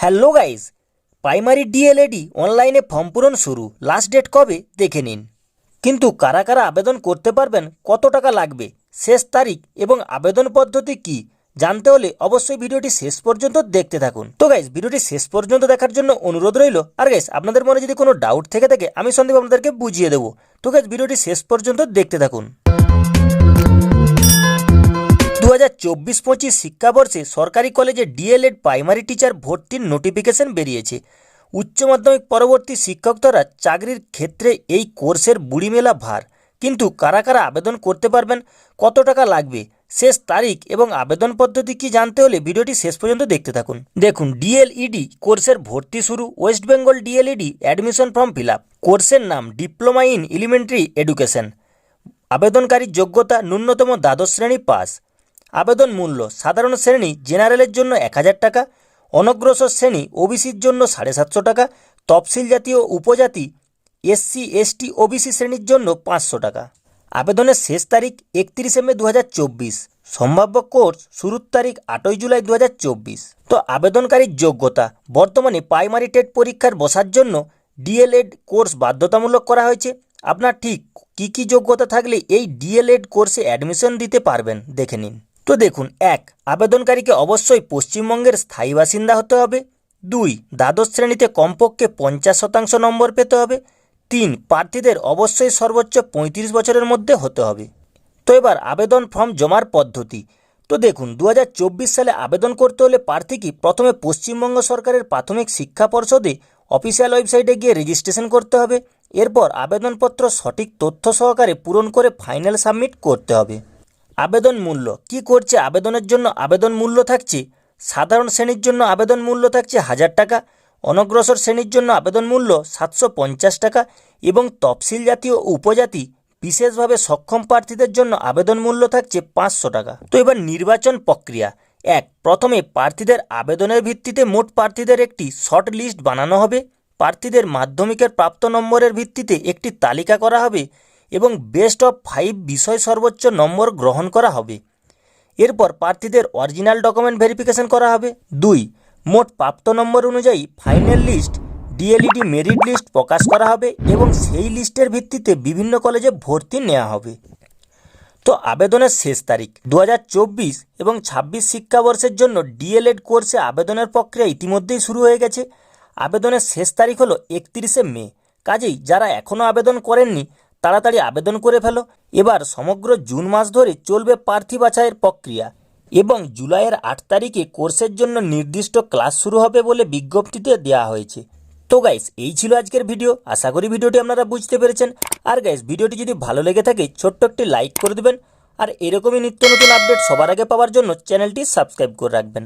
Hello guys, primary ডিএলএডি অনলাইনে form পূরণ শুরু। লাস্ট ডেট কবে দেখে নিন। কিন্তু কারা কারা আবেদন করতে পারবেন, কত টাকা লাগবে, শেষ তারিখ এবং আবেদন পদ্ধতি কি জানতে হলে অবশ্যই ভিডিওটি শেষ পর্যন্ত দেখতে থাকুন। তো গাইস, ভিডিওটি শেষ পর্যন্ত দেখার জন্য অনুরোধ রইল। আর গাইস, আপনাদের মনে যদি কোনো ডাউট থেকে থাকে আমি সন্দীপ আপনাদেরকে বুঝিয়ে দেবো। তো গাইস, ভিডিওটি শেষ পর্যন্ত দেখতে থাকুন। 2024-25 শিক্ষাবর্ষে সরকারি কলেজে ডিএলএড প্রাইমারি টিচার ভর্তির নোটিফিকেশন বেরিয়েছে। উচ্চ মাধ্যমিক পরবর্তী শিক্ষক দ্বারা চাকরির ক্ষেত্রে এই কোর্সের বুড়িমেলা ভার। কিন্তু কারা কারা আবেদন করতে পারবেন, কত টাকা লাগবে, শেষ তারিখ এবং আবেদন পদ্ধতি কি জানতে হলে ভিডিওটি শেষ পর্যন্ত দেখতে থাকুন। দেখুন, ডিএলইডি কোর্সের ভর্তি শুরু। West Bengal DLED admission form fill up. কোর্সের নাম ডিপ্লোমা ইন এলিমেন্টারি এডুকেশন। আবেদনকারীর যোগ্যতা ন্যূনতম দ্বাদশ শ্রেণী পাস। আবেদন মূল্য সাধারণ শ্রেণী জেনারেলের জন্য 1000 টাকা, অনগ্রসর শ্রেণী ওবিসির জন্য 750 টাকা, তফসিল জাতীয় উপজাতি এসসি এসটি ওবিসি শ্রেণীর জন্য 500 টাকা। আবেদনের শেষ তারিখ 31 মে 2024। সম্ভাব্য কোর্স শুরুর তারিখ 8 জুলাই 2024। তো আবেদনকারীর যোগ্যতা, বর্তমানে প্রাইমারি টেট পরীক্ষার বসার জন্য ডিএলএড কোর্স বাধ্যতামূলক করা হয়েছে। আপনার ঠিক কী যোগ্যতা থাকলে এই ডিএলএড কোর্সে অ্যাডমিশন দিতে পারবেন দেখে নিন। তো দেখুন, 1. আবেদনকারীকে অবশ্যই পশ্চিমবঙ্গের স্থায়ী বাসিন্দা হতে হবে। 2. দ্বাদশ শ্রেণীতে কমপক্ষে 50% নম্বর পেতে হবে। 3. প্রার্থীদের অবশ্যই সর্বোচ্চ 35 বছরের মধ্যে হতে হবে। তো এবার আবেদন ফর্ম জমার পদ্ধতি। তো দেখুন, 2024 সালে আবেদন করতে হলে প্রার্থীকে প্রথমে পশ্চিমবঙ্গ সরকারের প্রাথমিক শিক্ষা পর্ষদে অফিসিয়াল ওয়েবসাইটে গিয়ে রেজিস্ট্রেশন করতে হবে। এরপর আবেদনপত্র সঠিক তথ্য সহকারে পূরণ করে ফাইনাল সাবমিট করতে হবে। আবেদন মূল্য কি করছে, আবেদনের জন্য আবেদন মূল্য থাকছে সাধারণ শ্রেণীর জন্য আবেদন মূল্য থাকছে 1000 টাকা, অনগ্রসর শ্রেণীর জন্য আবেদন মূল্য 750 টাকা এবং তফসিল জাতীয় উপজাতি বিশেষভাবে সক্ষম প্রার্থীদের জন্য আবেদন মূল্য থাকছে 500 টাকা। তো এবার নির্বাচন প্রক্রিয়া। 1. প্রথমে প্রার্থীদের আবেদনের ভিত্তিতে মোট প্রার্থীদের একটি শর্ট লিস্ট বানানো হবে। প্রার্থীদের মাধ্যমিকের প্রাপ্ত নম্বরের ভিত্তিতে একটি তালিকা করা হবে এবং বেস্ট অফ 5 বিষয় সর্বোচ্চ নম্বর গ্রহণ করা হবে। এরপর প্রার্থীদের অরিজিনাল ডকুমেন্ট ভেরিফিকেশন করা হবে। 2. মোট প্রাপ্ত নম্বর অনুযায়ী final list DLED merit list প্রকাশ করা হবে এবং সেই লিস্টের ভিত্তিতে বিভিন্ন কলেজে ভর্তি নেওয়া হবে। তো আবেদনের শেষ তারিখ 2024 এবং 26 শিক্ষাবর্ষের জন্য ডিএলএড কোর্সে আবেদনের প্রক্রিয়া ইতিমধ্যেই শুরু হয়ে গেছে। আবেদনের শেষ তারিখ হলো 31 মে। কাজেই যারা এখনও আবেদন করেননি তাড়াতাড়ি আবেদন করে ফেলো। এবার সমগ্র জুন মাস ধরে চলবে প্রার্থী বাছাইয়ের প্রক্রিয়া এবং জুলাইয়ের 8 তারিখে কোর্সের জন্য নির্দিষ্ট ক্লাস শুরু হবে বলে বিজ্ঞপ্তিতে দেওয়া হয়েছে। তো গাইস, এই ছিল আজকের ভিডিও। আশা করি ভিডিওটি আপনারা বুঝতে পেরেছেন। আর গাইস, ভিডিওটি যদি ভালো লেগে থাকে ছোট্ট একটি লাইক করে দেবেন আর এরকমই নিত্য নতুন আপডেট সবার আগে পাওয়ার জন্য চ্যানেলটি সাবস্ক্রাইব করে রাখবেন।